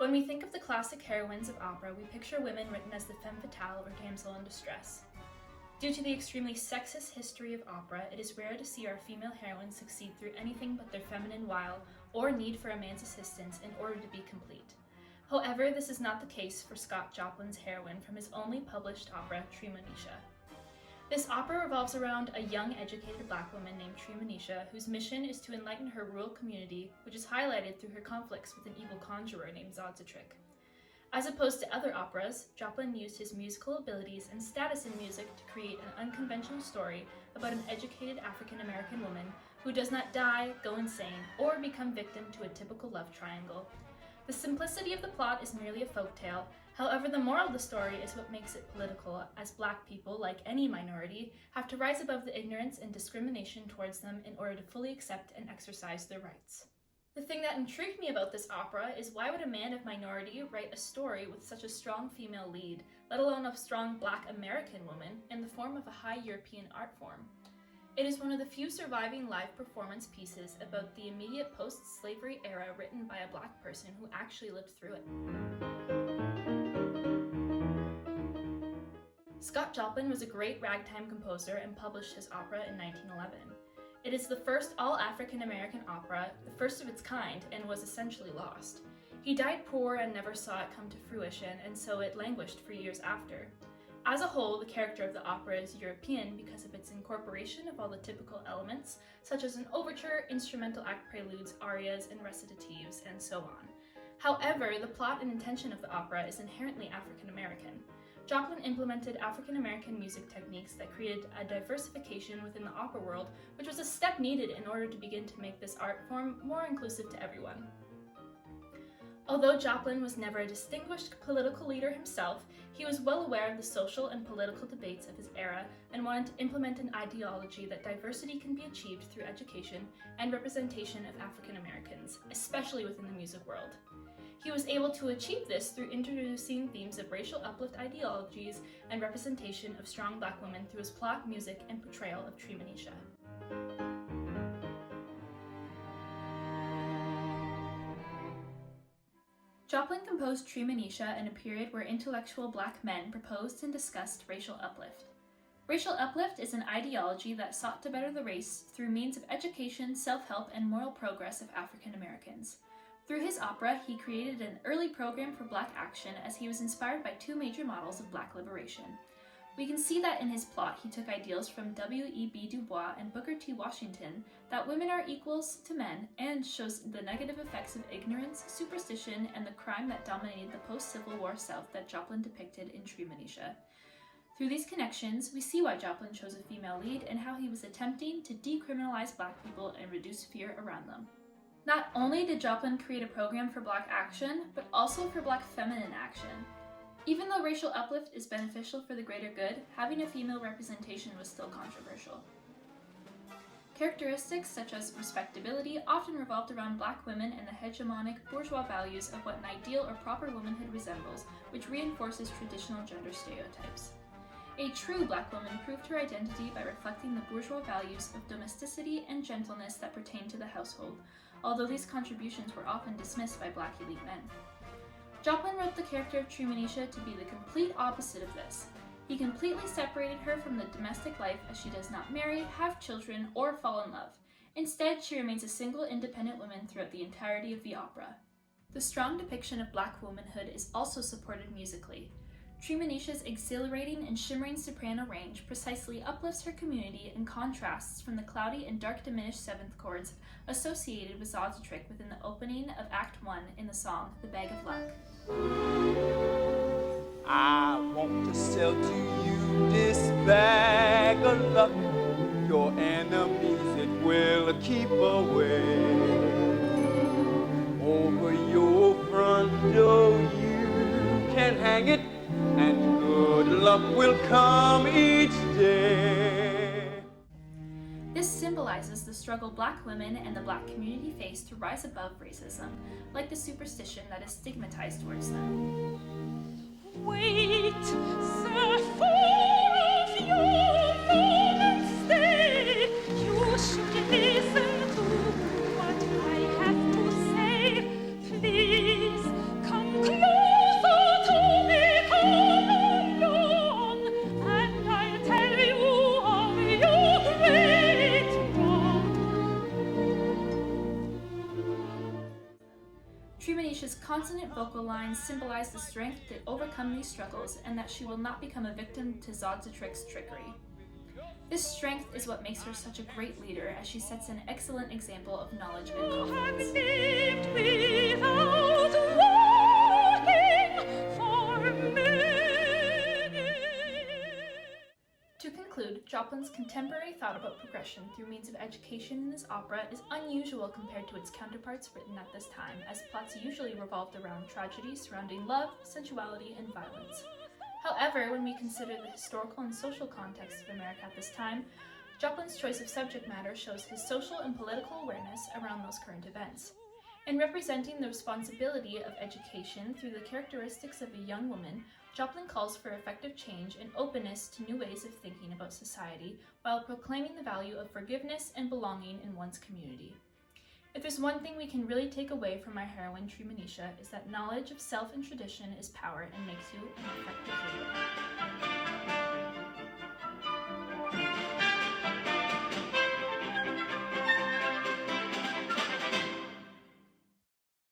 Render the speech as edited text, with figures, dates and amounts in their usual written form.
When we think of the classic heroines of opera, we picture women written as the femme fatale or damsel in distress. Due to the extremely sexist history of opera, it is rare to see our female heroines succeed through anything but their feminine wile or need for a man's assistance in order to be complete. However, this is not the case for Scott Joplin's heroine from his only published opera, Treemonisha. This opera revolves around a young, educated black woman named Treemonisha, whose mission is to enlighten her rural community, which is highlighted through her conflicts with an evil conjurer named Zodzitrick. As opposed to other operas, Joplin used his musical abilities and status in music to create an unconventional story about an educated African-American woman who does not die, go insane, or become victim to a typical love triangle. The simplicity of the plot is merely a folktale. However, the moral of the story is what makes it political, as black people, like any minority, have to rise above the ignorance and discrimination towards them in order to fully accept and exercise their rights. The thing that intrigued me about this opera is why would a man of minority write a story with such a strong female lead, let alone a strong black American woman, in the form of a high European art form? It is one of the few surviving live performance pieces about the immediate post-slavery era written by a black person who actually lived through it. Scott Joplin was a great ragtime composer and published his opera in 1911. It is the first all-African-American opera, the first of its kind, and was essentially lost. He died poor and never saw it come to fruition, and so it languished for years after. As a whole, the character of the opera is European because of its incorporation of all the typical elements, such as an overture, instrumental act preludes, arias, and recitatives, and so on. However, the plot and intention of the opera is inherently African-American. Joplin implemented African-American music techniques that created a diversification within the opera world, which was a step needed in order to begin to make this art form more inclusive to everyone. Although Joplin was never a distinguished political leader himself, he was well aware of the social and political debates of his era and wanted to implement an ideology that diversity can be achieved through education and representation of African Americans, especially within the music world. He was able to achieve this through introducing themes of racial uplift ideologies and representation of strong black women through his plot, music, and portrayal of Treemonisha. Joplin composed Treemonisha in a period where intellectual black men proposed and discussed racial uplift. Racial uplift is an ideology that sought to better the race through means of education, self-help, and moral progress of African Americans. Through his opera, he created an early program for black action as he was inspired by two major models of black liberation. We can see that in his plot he took ideals from W.E.B. Du Bois and Booker T. Washington that women are equals to men and shows the negative effects of ignorance, superstition, and the crime that dominated the post-Civil War South that Joplin depicted in Treemonisha. Through these connections, we see why Joplin chose a female lead and how he was attempting to decriminalize black people and reduce fear around them. Not only did Joplin create a program for black action, but also for black feminine action. Even though racial uplift is beneficial for the greater good, having a female representation was still controversial. Characteristics such as respectability often revolved around black women and the hegemonic bourgeois values of what an ideal or proper womanhood resembles, which reinforces traditional gender stereotypes. A true black woman proved her identity by reflecting the bourgeois values of domesticity and gentleness that pertain to the household, although these contributions were often dismissed by black elite men. Joplin wrote the character of Treemonisha to be the complete opposite of this. He completely separated her from the domestic life as she does not marry, have children, or fall in love. Instead, she remains a single independent woman throughout the entirety of the opera. The strong depiction of black womanhood is also supported musically. Treemonisha's exhilarating and shimmering soprano range precisely uplifts her community and contrasts from the cloudy and dark diminished seventh chords associated with Zodzitrick within the opening of Act 1 in the song The Bag of Luck. I want to sell to you this bag of luck. Your enemies it will keep away. Over your front door you can hang it, and good luck will come each day. This symbolizes the struggle black women and the black community face to rise above racism, like the superstition that is stigmatized towards them. Wait, sir, for your moments stay. You should listen to what I have to say. Please come Treemonisha's consonant vocal lines symbolize the strength to overcome these struggles and that she will not become a victim to Zodzatrik's trickery. This strength is what makes her such a great leader, as she sets an excellent example of knowledge and confidence. To conclude, Joplin's contemporary thought about progression through means of education in this opera is unusual compared to its counterparts written at this time, as plots usually revolved around tragedy surrounding love, sensuality, and violence. However, when we consider the historical and social context of America at this time, Joplin's choice of subject matter shows his social and political awareness around those current events. In representing the responsibility of education through the characteristics of a young woman, Joplin calls for effective change and openness to new ways of thinking about society, while proclaiming the value of forgiveness and belonging in one's community. If there's one thing we can really take away from our heroine Treemonisha, is that knowledge of self and tradition is power and makes you an effective leader.